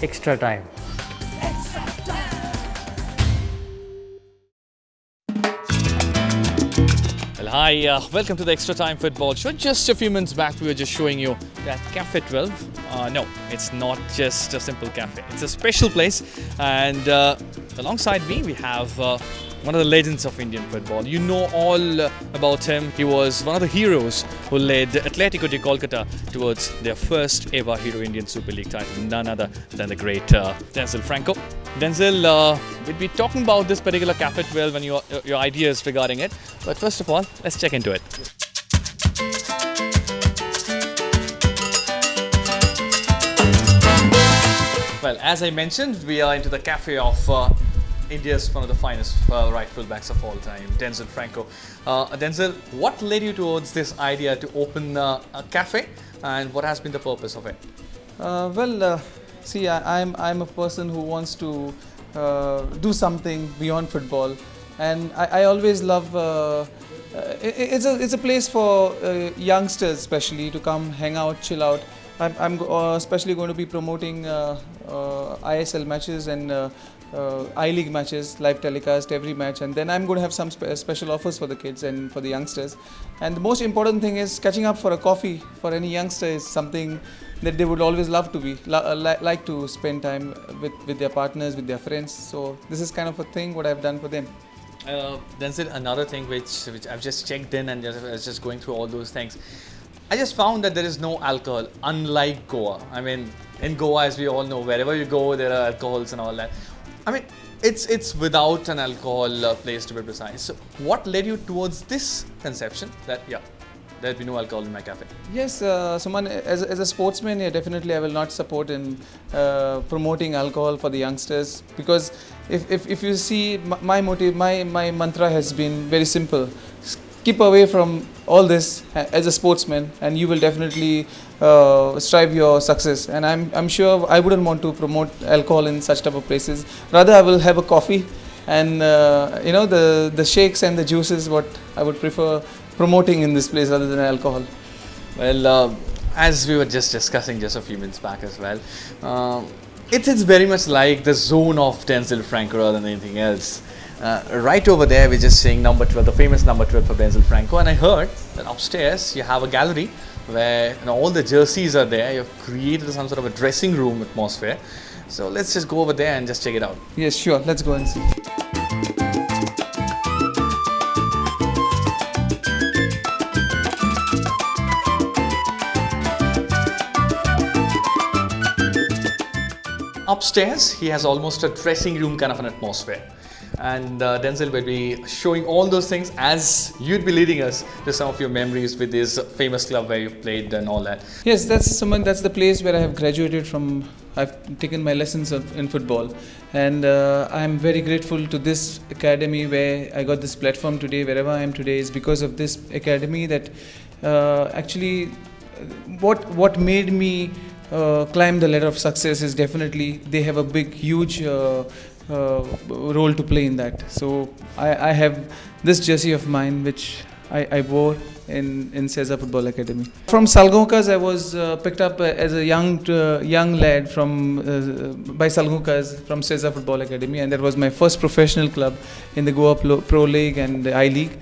Extra time. Well, hi, welcome to the Extra Time Football Show. Just a few minutes back, we were just showing you that Cafe 12. No, it's not just a simple cafe. It's a special place, and alongside me, we have one of the legends of Indian football. You know all about him. He was one of the heroes who led Atletico de Kolkata towards their first ever Hero Indian Super League title. None other than the great Denzel Franco. Denzel, we'll be talking about this particular Cafe 12 and your ideas regarding it. But first of all, let's check into it. Well, as I mentioned, we are into the cafe of India's one of the finest right fullbacks of all time, Denzel Franco. Denzel, what led you towards this idea to open a cafe, and what has been the purpose of it? See, I'm a person who wants to do something beyond football, and I always love. It's a place for youngsters, especially, to come hang out, chill out. I'm especially going to be promoting ISL matches and I-League matches, live telecast every match, and then I'm going to have some special offers for the kids and for the youngsters. And the most important thing is catching up for a coffee for any youngster is something that they would always love to be like to spend time with their partners, with their friends. So this is kind of a thing what I've done for them. Denzel, another thing which I've just checked in and I was just going through all those things. I just found that there is no alcohol, unlike Goa. I mean, in Goa, as we all know, wherever you go, there are alcohols and all that. I mean, it's without an alcohol place, to be precise. So what led you towards this conception that, yeah, there'll be no alcohol in my cafe? Yes, Suman, as a sportsman, yeah, definitely I will not support in promoting alcohol for the youngsters, because if you see my motive, my mantra has been very simple. Keep away from all this as a sportsman, and you will definitely strive your success. And I'm sure I wouldn't want to promote alcohol in such type of places. Rather, I will have a coffee, and the shakes and the juices what I would prefer promoting in this place rather than alcohol. Well, as we were just discussing just a few minutes back as well, it's very much like the zone of Denzel Franco rather than anything else. Right over there, we're just seeing number 12, the famous number 12 for Denzel Franco, and I heard that upstairs you have a gallery where all the jerseys are there. You've created some sort of a dressing room atmosphere. So let's just go over there and just check it out. Yes, sure. Let's go and see. Upstairs, he has almost a dressing room kind of an atmosphere. And Denzel will be showing all those things as you'd be leading us to some of your memories with this famous club where you played and all that. Yes, that's the place where I have graduated from. I've taken my lessons in football, and I'm very grateful to this academy where I got this platform today. Wherever I am today is because of this academy. That actually, what made me climb the ladder of success is definitely they have a big, huge role to play in that. So I have this jersey of mine which I wore in Cesar Football Academy. From Salgonkas, I was picked up as a young lad by Salgonkas from Cesar Football Academy, and that was my first professional club in the Goa Pro League and the I-League.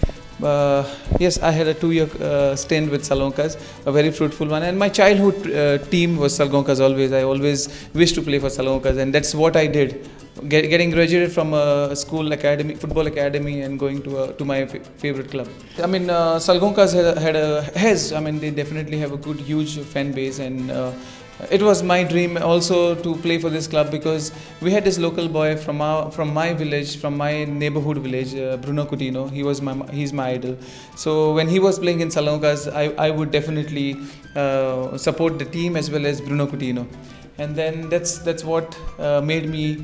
Yes, I had a 2-year stint with Salgonkas, a very fruitful one, and my childhood team was Salgonkas always. I always wished to play for Salgonkas, and that's what I did. Getting graduated from a school academy, football academy, and going to my favorite club. I mean, Salgonkas has. I mean, they definitely have a good, huge fan base, and it was my dream also to play for this club, because we had this local boy from my village, from my neighborhood village, Bruno Coutinho. He's my idol. So when he was playing in Salgonkas, I would definitely support the team as well as Bruno Coutinho. And then that's what made me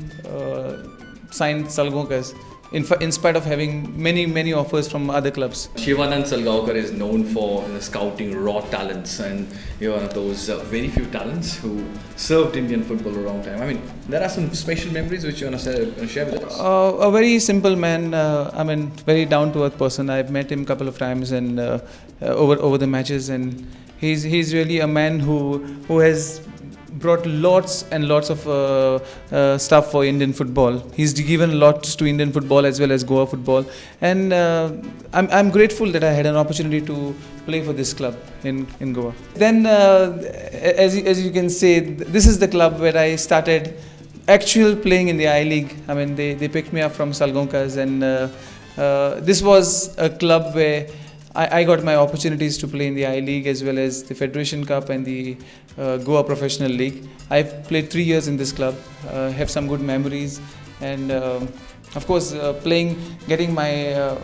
sign Salgonkas, in spite of having many offers from other clubs. Shivanand Salgaonkar is known for scouting raw talents, and you're one of those very few talents who served Indian football a long time. I mean, there are some special memories which you want to share with us. A very simple man. I mean, very down to earth person. I've met him a couple of times and over the matches, and he's really a man who has brought lots and lots of stuff for Indian football. He's given lots to Indian football as well as Goa football, and I'm grateful that I had an opportunity to play for this club in Goa. Then, as you can say, this is the club where I started actual playing in the I-League. I mean, they picked me up from Salgonkas, and this was a club where I got my opportunities to play in the I-League as well as the Federation Cup and the Goa Professional League. I've played 3 years in this club, have some good memories, and of course getting my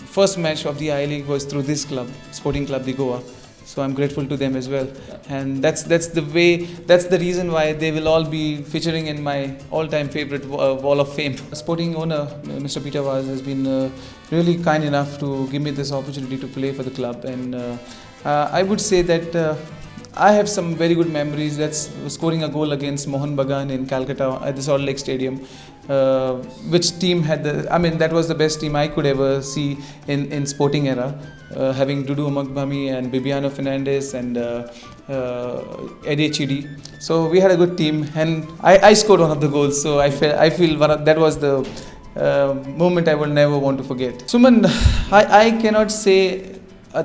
first match of the I-League was through this club, Sporting Club de Goa. So I'm grateful to them as well, and that's the reason why they will all be featuring in my all-time favorite wall of fame. Sporting owner Mr. Peter Vaz has been really kind enough to give me this opportunity to play for the club, and I would say that I have some very good memories. That's scoring a goal against Mohan Bagan in Calcutta at the Salt Lake Stadium. Which team had that was the best team I could ever see in sporting era, having Dudu Umagbami and Bibiano Fernandez and Eddie Chidi. So we had a good team, and I scored one of the goals. So I feel that was the moment I will never want to forget. Suman, I cannot say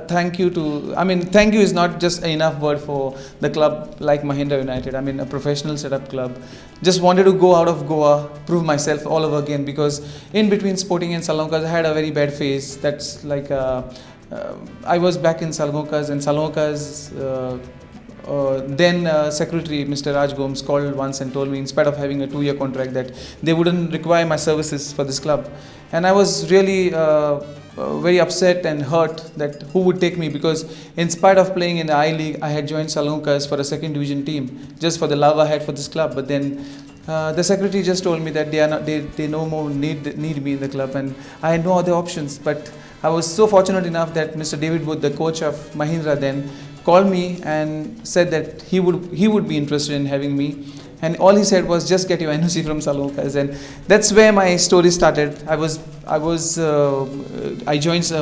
thank you to, thank you is not just enough word for the club like Mahindra United. A professional setup club. Just wanted to go out of Goa, prove myself all over again, because in between Sporting and Salonkas, I had a very bad phase. That's like, I was back in Salonkas, and Salonkas, then secretary Mr. Raj Gomes called once and told me, in spite of having a 2-year contract, that they wouldn't require my services for this club. And I was really very upset and hurt that who would take me, because in spite of playing in the I-League, I had joined Salonkas for a second division team just for the love I had for this club. But then the secretary just told me that they no more need me in the club, and I had no other options. But I was so fortunate enough that Mr. David Wood, the coach of Mahindra then, called me and said that he would be interested in having me. And all he said was, just get your NOC from Salonkas, and that's where my story started. I joined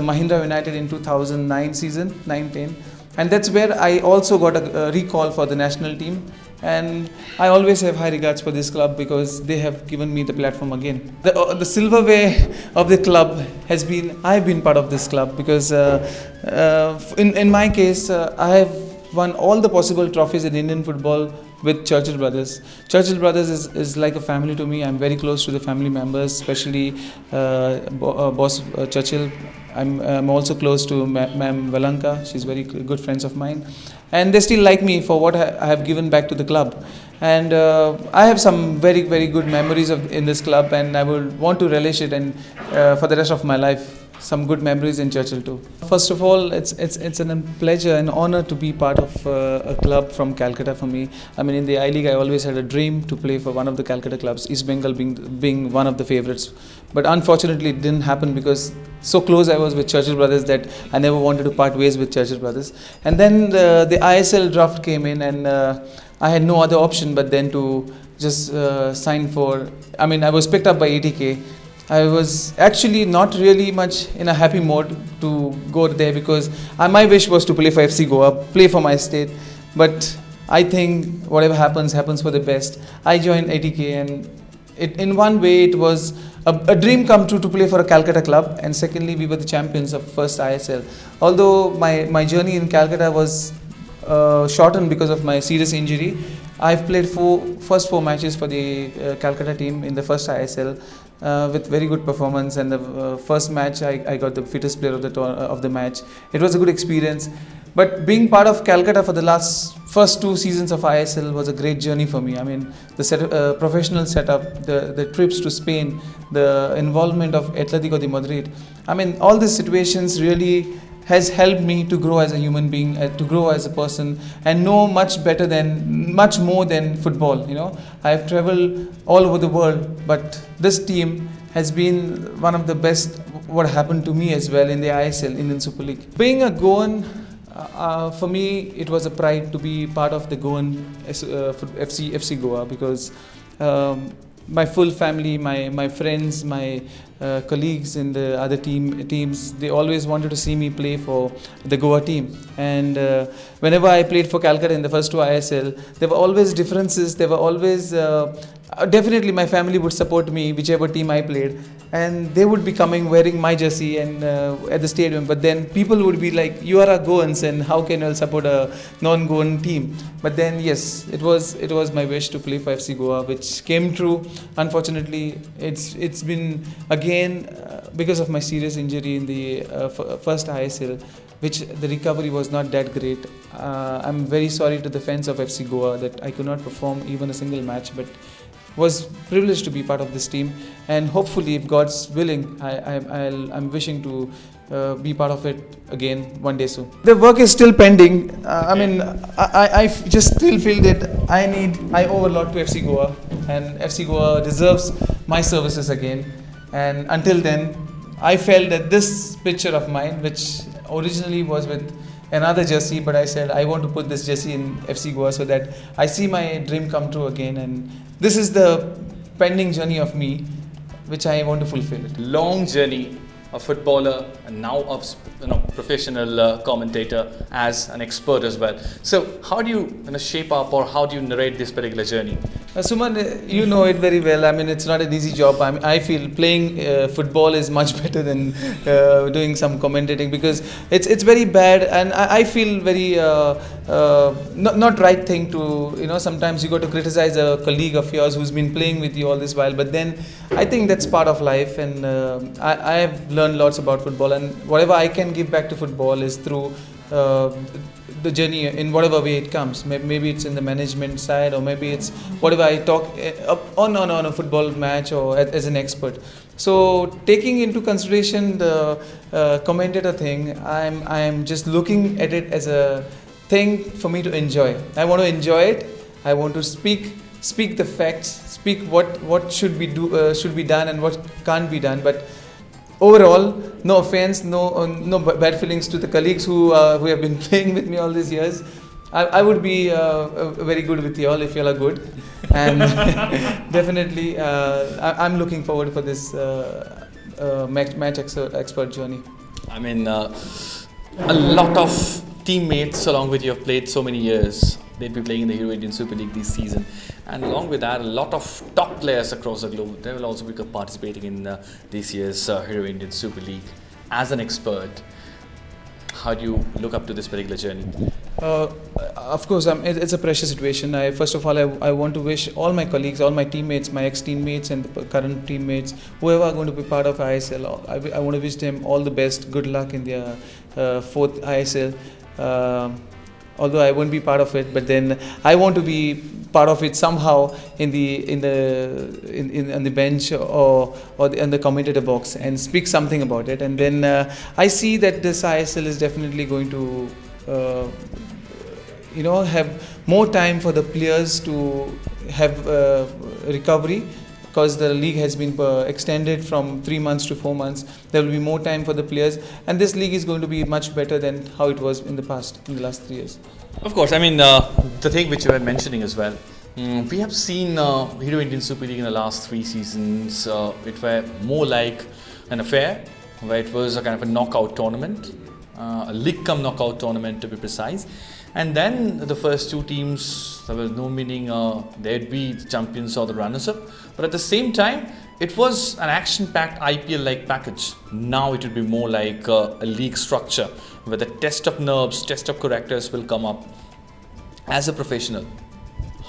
Mahindra United in 2009 season, 9-10, and that's where I also got a recall for the national team. And I always have high regards for this club because they have given me the platform again. The silverware of the club has been, I have been part of this club because in my case, I have won all the possible trophies in Indian football with Churchill Brothers. Churchill Brothers is like a family to me. I'm very close to the family members, especially boss Churchill. I'm also close to Ma'am Valanka. She's very good friends of mine. And they still like me for what I have given back to the club. And I have some very, very good memories in this club, and I would want to relish it and for the rest of my life. Some good memories in Churchill too. First of all, it's a pleasure and honor to be part of a club from Calcutta for me. In the I-League, I always had a dream to play for one of the Calcutta clubs, East Bengal being one of the favorites. But unfortunately, it didn't happen because so close I was with Churchill Brothers that I never wanted to part ways with Churchill Brothers. And then the ISL draft came in, and I had no other option but then to just sign for. I was picked up by ATK. I was actually not really much in a happy mode to go there because my wish was to play for FC Goa, play for my state. But I think whatever happens for the best. I joined ATK, and in one way it was a dream come true to play for a Calcutta club, and secondly we were the champions of first ISL. Although my journey in Calcutta was shortened because of my serious injury, I've played first four matches for the Calcutta team in the first ISL. With very good performance, and the first match I got the fittest player of the match. It was a good experience, but being part of Calcutta for the first 2 seasons of ISL was a great journey for me. The professional setup, the trips to Spain, the involvement of Atletico de Madrid. All these situations really has helped me to grow as a human being, to grow as a person, and know much more than football. I have traveled all over the world, but this team has been one of the best what happened to me as well in the ISL, Indian Super League. Being a Goan, for me it was a pride to be part of the Goan FC Goa, because my full family, my friends, my colleagues in the other teams, they always wanted to see me play for the Goa team. And whenever I played for Calcutta in the first two ISL, there were always differences. There were always definitely my family would support me whichever team I played, and they would be coming wearing my jersey and at the stadium. But then people would be like, "You are a Goans, and how can you support a non-Goan team?" But then yes, it was my wish to play for FC Goa, which came true. Unfortunately, it's been again because of my serious injury in the first ISL, which the recovery was not that great. I'm very sorry to the fans of FC Goa that I could not perform even a single match, but was privileged to be part of this team, and hopefully, if God's willing, I'm wishing to be part of it again one day soon. The work is still pending. I just still feel that I owe a lot to FC Goa, and FC Goa deserves my services again. And until then, I felt that this picture of mine, which originally was with another jersey, but I said I want to put this jersey in FC Goa so that I see my dream come true again. And this is the pending journey of me, which I want to fulfill. Long journey, a footballer, and now a professional commentator, as an expert as well. So how do you shape up, or how do you narrate this particular journey? Suman, you know it very well. I mean, it's not an easy job. I feel playing football is much better than doing some commentating, because it's very bad, and I feel very not right thing to, sometimes you got to criticize a colleague of yours who's been playing with you all this while. But then I think that's part of life, and I have learned lots about football, and whatever I can give back to football is through the journey in whatever way it comes. Maybe it's in the management side, or maybe it's whatever I talk on a football match, or as an expert. So taking into consideration the commentator thing, I'm just looking at it as a thing for me to enjoy. I want to enjoy it. I want to speak the facts, speak what should be done and what can't be done. But overall, no offense, no bad feelings to the colleagues who have been playing with me all these years. I would be very good with you all if you all are good, and definitely I'm looking forward for this match expert journey. I mean, a lot of teammates along with you have played so many years. They'll be playing in the Hero Indian Super League this season, and along with that, a lot of top players across the globe, they will also be participating in this year's Hero Indian Super League. As an expert, how do you look up to this particular journey? Of course, it's a precious situation. First of all, I want to wish all my colleagues, all my teammates, my ex-teammates and the current teammates, whoever are going to be part of ISL, I want to wish them all the best, good luck in their fourth ISL. Although I won't be part of it, but then I want to be part of it somehow in the bench or in the commentator box and speak something about it. And then I see that this ISL is definitely going to have more time for the players to have recovery, because the league has been extended from 3 months to 4 months. There will be more time for the players, and this league is going to be much better than how it was in the past, in the last 3 years. Of course, I mean, the thing which you were mentioning as well, we have seen Hero Indian Super League in the last 3 seasons. It were more like an affair, where it was a kind of a knockout tournament, a league cum knockout tournament to be precise. And then the first 2 teams, there was no meaning they'd be the champions or the runners-up. But at the same time, it was an action-packed IPL-like package. Now it will be more like a league structure, where the test of nerves, test of characters will come up. As a professional,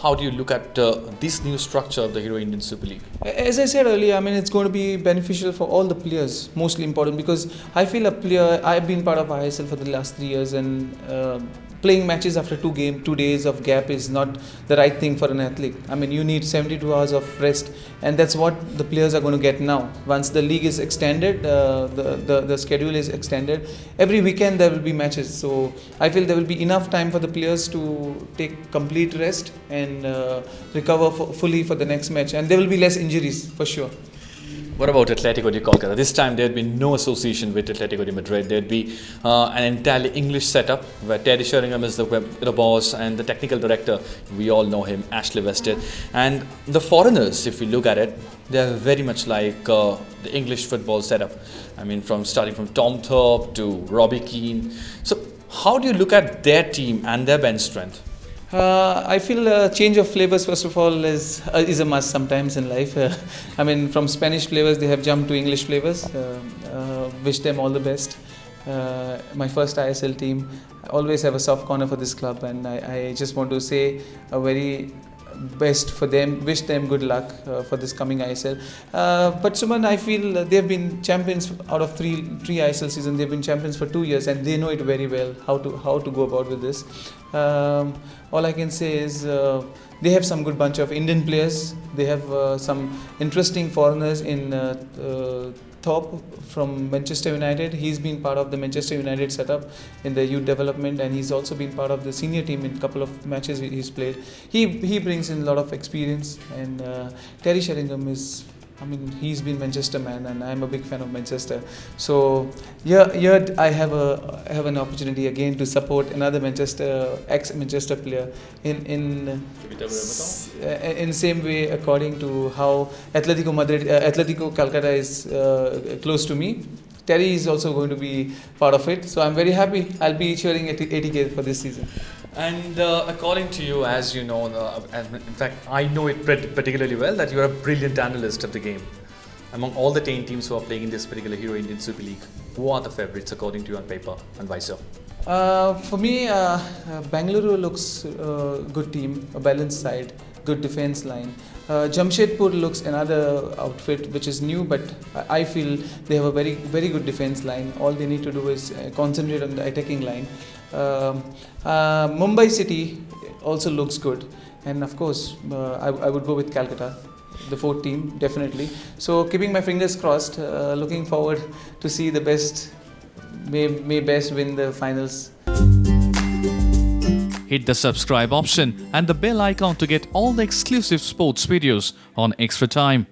how do you look at this new structure of the Hero Indian Super League? As I said earlier, I mean, it's going to be beneficial for all the players, mostly important, because I feel I've been part of ISL for the last 3 years, and playing matches after 2 days of gap is not the right thing for an athlete. I mean, you need 72 hours of rest, and that's what the players are going to get now. Once the league is extended, the schedule is extended, every weekend there will be matches. So I feel there will be enough time for the players to take complete rest and recover fully for the next match, and there will be less injuries for sure. What about Atletico de Kolkata? This time there had been no association with Atletico de Madrid. There'd be an entirely English setup where Terry Sheringham is the boss and the technical director. We all know him, Ashley Wested. And the foreigners, if we look at it, they're very much like the English football setup. I mean, starting from Tom Thorpe to Robbie Keane. So how do you look at their team and their bench strength? I feel a change of flavors, first of all, is a must sometimes in life. I mean, from Spanish flavors, they have jumped to English flavors. Wish them all the best. My first ISL team, I always have a soft corner for this club, and I just want to say a very best for them, wish them good luck for this coming ISL. But Suman, I feel they've been champions out of three ISL seasons. They've been champions for 2 years, and they know it very well how to go about with this. All I can say is they have some good bunch of Indian players. They have some interesting foreigners in Thorpe from Manchester United. He's been part of the Manchester United setup in the youth development, and he's also been part of the senior team in a couple of matches he's played. He brings in a lot of experience, and Terry Sheringham is, I mean, he's been Manchester man, and I'm a big fan of Manchester. So here I have an opportunity again to support another ex-Manchester player in same way according to how Atletico Calcutta is close to me. Terry is also going to be part of it, so I'm very happy. I'll be cheering at 80k for this season. And according to you, as you know, and in fact, I know it particularly well, that you're a brilliant analyst of the game. Among all the 10 teams who are playing in this particular Hero Indian Super League, who are the favourites according to you on paper and vice versa? For me, Bangalore looks a good team, a balanced side, good defence line. Jamshedpur looks another outfit which is new, but I feel they have a very, very good defence line. All they need to do is concentrate on the attacking line. Mumbai City also looks good, and of course I would go with Calcutta, the fourth team, definitely. So keeping my fingers crossed, looking forward to see the best, may best win the finals. Hit the subscribe option and the bell icon to get all the exclusive sports videos on XtraTime.